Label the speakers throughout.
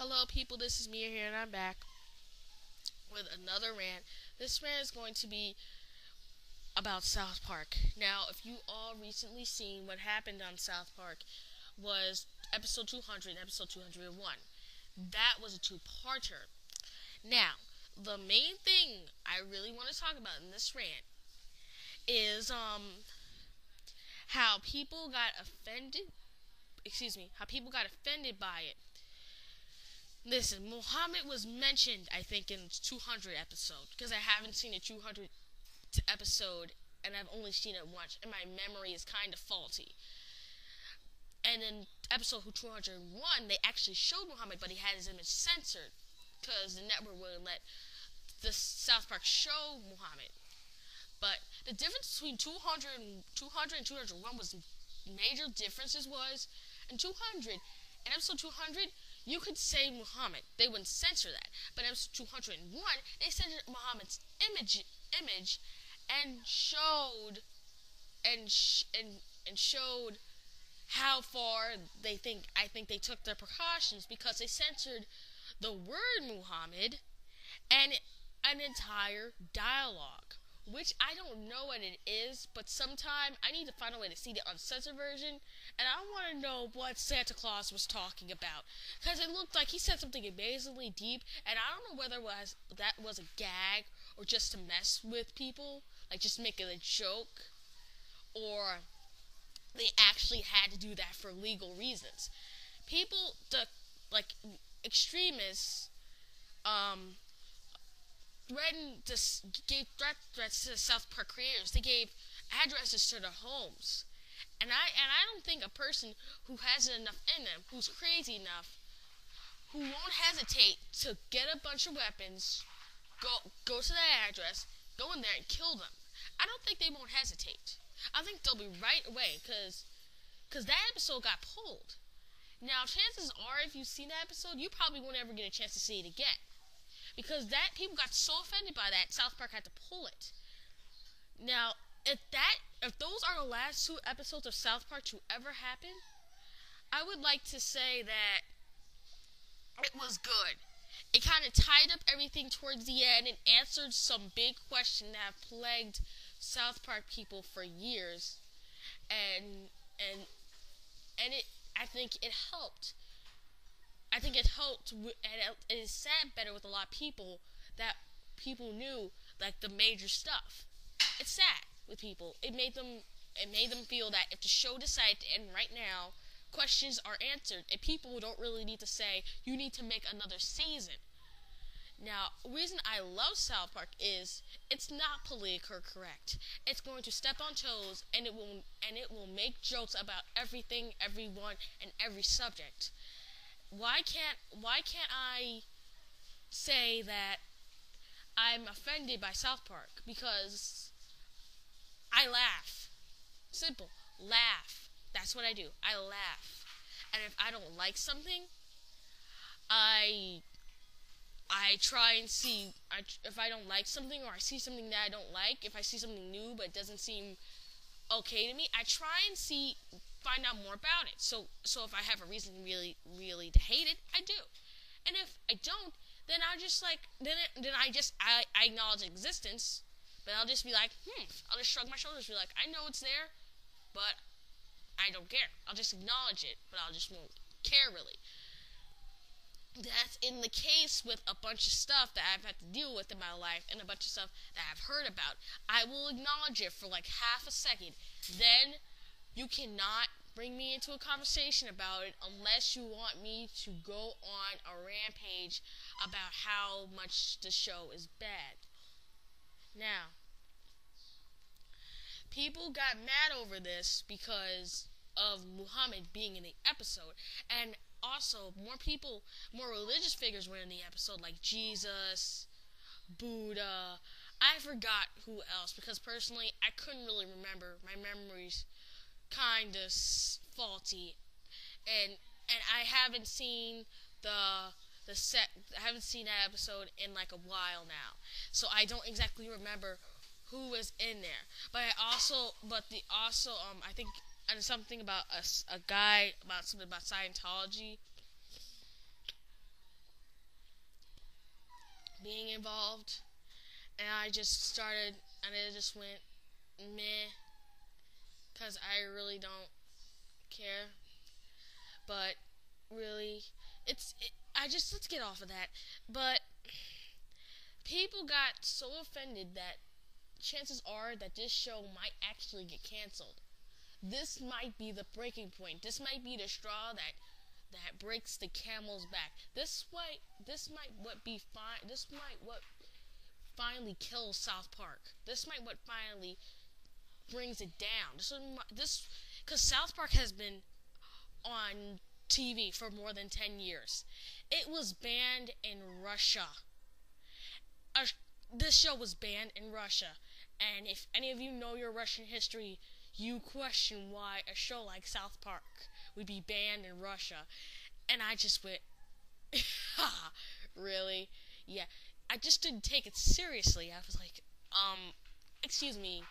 Speaker 1: Hello, people. This is Mia here, and I'm back with another rant. This rant is going to be about South Park. Now, if you all recently seen what happened on South Park was episode 200 and episode 201. That was a two-parter. Now, the main thing I really want to talk about in this rant is how people got offended. How people got offended by it. Listen, Muhammad was mentioned, I think, in 200 episode, because I haven't seen a 200 episode, and I've only seen it once, and my memory is kind of faulty. And in episode 201, they actually showed Muhammad, but he had his image censored, because the network wouldn't let the South Park show Muhammad. But the difference between 200 and 201 was major differences was, in 200, in episode 200, you could say Muhammad. They wouldn't censor that. But in episode 201, they censored Muhammad's image and showed showed how far I think they took their precautions, because they censored the word Muhammad and an entire dialogue, which I don't know what it is, but sometime I need to find a way to see the uncensored version, and I want to know what Santa Claus was talking about, because it looked like he said something amazingly deep, and I don't know whether that was a gag or just to mess with people, like just make it a joke, or they actually had to do that for legal reasons. People, extremists, gave threats to the South Park creators. They gave addresses to their homes, and I don't think a person who has it enough in them, who's crazy enough, who won't hesitate to get a bunch of weapons, go to that address, go in there and kill them. I don't think they won't hesitate. I think they'll be right away, because that episode got pulled. Now, chances are, if you've seen that episode, you probably won't ever get a chance to see it again. Because people got so offended by that, South Park had to pull it. Now, if those are the last two episodes of South Park to ever happen, I would like to say that it was good. It kind of tied up everything towards the end and answered some big questions that have plagued South Park people for years, and I think it helped. I think it helped, and it sat better with a lot of people that people knew, like, the major stuff. It sat with people. It made them feel that if the show decided to end right now, questions are answered, and people don't really need to say, you need to make another season. Now, the reason I love South Park is it's not politically correct. It's going to step on toes, and it will make jokes about everything, everyone, and every subject. Why can't I say that I'm offended by South Park? Because I laugh. Simple. Laugh. That's what I do. I laugh. And if I don't like something, I try and see, if I don't like something, or I see something that I don't like, if I see something new but it doesn't seem okay to me, I try and find out more about it. So if I have a reason really, really to hate it, I do. And if I don't, then I just I acknowledge existence, but I'll just be like, I'll just shrug my shoulders, be like, I know it's there, but I don't care. I'll just acknowledge it, but I just won't care really. That's in the case with a bunch of stuff that I've had to deal with in my life, and a bunch of stuff that I've heard about. I will acknowledge it for like half a second. Then you cannot bring me into a conversation about it unless you want me to go on a rampage about how much the show is bad. Now, people got mad over this because of Muhammad being in the episode, and also more religious figures were in the episode, like Jesus, Buddha. I forgot who else, because personally I couldn't really remember. My memory's kind of faulty, and I haven't seen I haven't seen that episode in like a while now, so I don't exactly remember who was in there. But I think something about a guy about something about Scientology. being involved, and I just started, and it just went meh, because I really don't care. But really, let's get off of that. But people got so offended that chances are that this show might actually get canceled. This might be the breaking point. This might be the straw that breaks the camel's back. This might what be fine. This might what finally kills South Park. This might what finally brings it down. This because South Park has been on TV for more than 10 years. It was banned in Russia. This show was banned in Russia. And if any of you know your Russian history, you question why a show like South Park would be banned in Russia. And I just went, really? Yeah. I just didn't take it seriously. I was like, excuse me.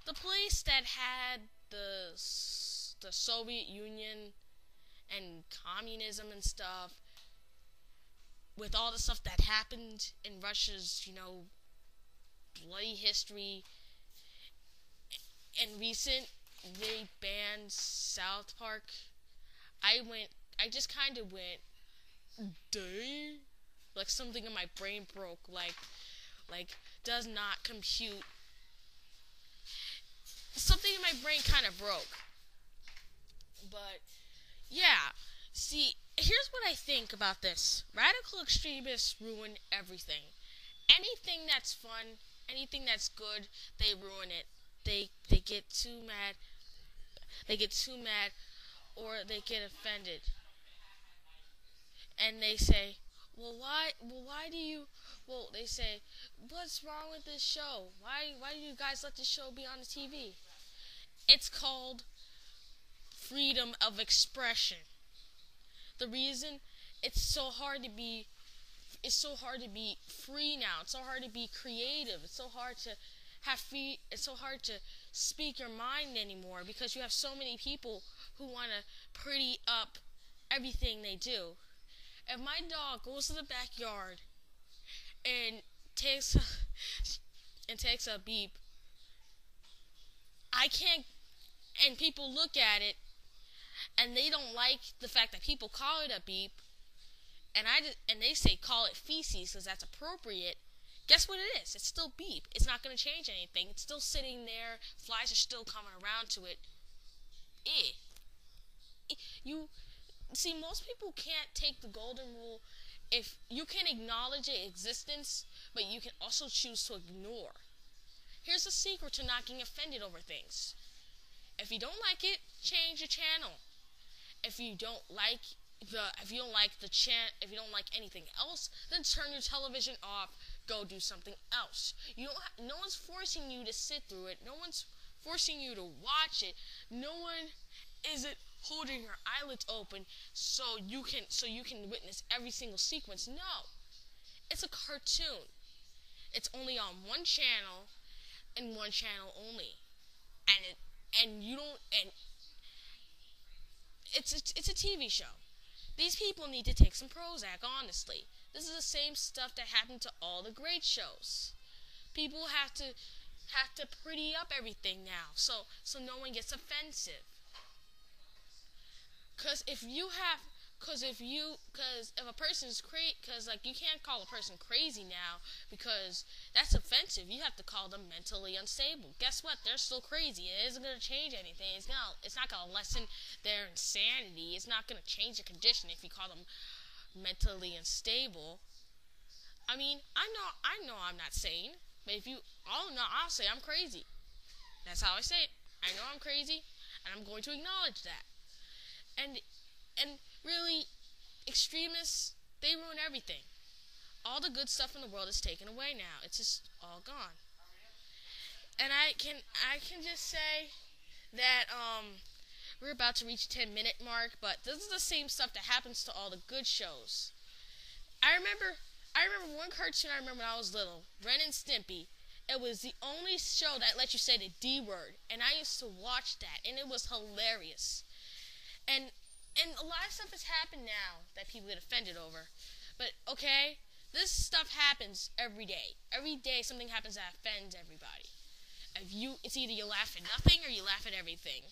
Speaker 1: The place that had the Soviet Union and communism and stuff, with all the stuff that happened in Russia's, bloody history, and recent, they banned South Park. I just kind of went, duh? Like something in my brain broke, like does not compute. Something in my brain kind of broke. But, yeah. See, here's what I think about this. Radical extremists ruin everything. Anything that's fun, anything that's good, they ruin it. They get too mad. They get too mad, or they get offended. And they say, they say, what's wrong with this show? Why do you guys let this show be on the TV? It's called freedom of expression. The reason it's so hard to be free now. It's so hard to be creative. It's so hard to it's so hard to speak your mind anymore, because you have so many people who want to pretty up everything they do. If my dog goes to the backyard and takes a beep, I can't, and people look at it and they don't like the fact that people call it a beep, and they say call it feces because that's appropriate. Guess what it is? It's still beep. It's not going to change anything. It's still sitting there. Flies are still coming around to it. You see, most people can't take the golden rule. If you can acknowledge its existence, but you can also choose to ignore. Here's the secret to not getting offended over things. If you don't like it, change the channel. If you don't like anything else, then turn your television off. Go do something else. No one's forcing you to sit through it. No one's forcing you to watch it. No one isn't holding your eyelids open so you can witness every single sequence. No. It's a cartoon. It's only on one channel and one channel only. It's a TV show. These people need to take some Prozac, honestly. This is the same stuff that happened to all the great shows. People have to pretty up everything now, so no one gets offensive. Because if a person's crazy, because you can't call a person crazy now because that's offensive. You have to call them mentally unstable. Guess what? They're still crazy. It isn't going to change anything. It's not going to lessen their insanity. It's not going to change their condition if you call them mentally unstable. I mean, I know I'm not sane, but if you all know, I'll say I'm crazy. That's how I say it. I know I'm crazy, and I'm going to acknowledge that. And really, extremists, they ruin everything. All the good stuff in the world is taken away now. It's just all gone. And I can just say that we're about to reach 10-minute mark, but this is the same stuff that happens to all the good shows. I remember one cartoon I remember when I was little, Ren and Stimpy. It was the only show that let you say the D word, and I used to watch that, and it was hilarious. And a lot of stuff has happened now that people get offended over. But, okay, This stuff happens every day. Every day something happens that offends everybody. It's either you laugh at nothing or you laugh at everything.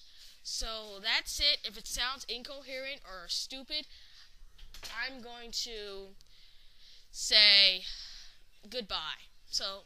Speaker 1: So that's it. If it sounds incoherent or stupid, I'm going to say goodbye. So